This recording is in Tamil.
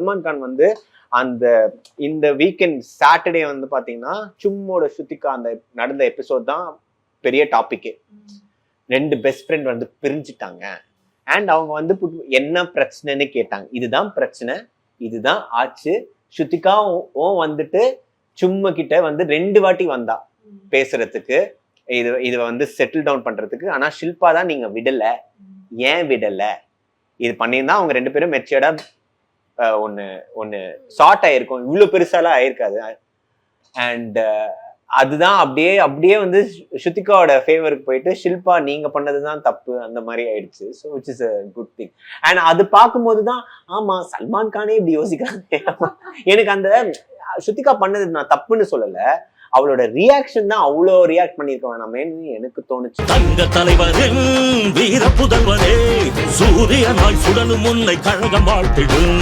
சல்மான் கான் வந்து இந்த வீக்கெண்ட் சாட்டர்டே வந்து பாத்தீங்கன்னா சும்மோட ஸ்ருதிகா அந்த நடந்த எபிசோட் தான் பெரிய டாபிக். 2 பெஸ்ட் ஃப்ரெண்ட் வந்து பிரிஞ்சுட்டாங்க அண்ட் அவங்க வந்து என்ன பிரச்சனைன்னு கேட்டாங்க. இதுதான் பிரச்சனை, இதுதான் ஆச்சு. ஸ்ருதிகா வந்துட்டு சும்மா கிட்ட வந்து 2 வாட்டி வந்தா பேசுறதுக்கு, இது வந்து செட்டில் டவுன் பண்றதுக்கு. ஆனா ஷில்பா தான் நீங்க விடல, ஏன் விடல? இது பண்ணியிருந்தா அவங்க 2 பேரும் மெச்சூர்டா ஒன்னு ஷார்ட் ஆயிருக்கும், இவ்வளவு பெருசாலாம் ஆயிருக்காது. அண்ட் அதுதான் அப்படியே வந்து ஸ்ருதிகாவோட ஃபேவருக்கு போயிட்டு ஷில்பா நீங்க பண்ணதுதான் தப்பு அந்த மாதிரி ஆயிடுச்சு. So which is a good thing. And அது பார்க்கும்போதுதான் ஆமா சல்மான் கானே இப்படி யோசிக்கிறாங்க. எனக்கு அந்த ஸ்ருதிகா பண்ணது நான் தப்புன்னு சொல்லல, அவளோட ரியாக்ஷன் தான் அவ்வளோ ரியாக்ட் பண்ணிருக்க வேணாமேன்னு எனக்கு தோணுச்சு. தங்க தலைவரின் வீர புதல்வரே, சூரியனாய் சுடலும் முன்னை கழகம் வாழ்த்திடும்.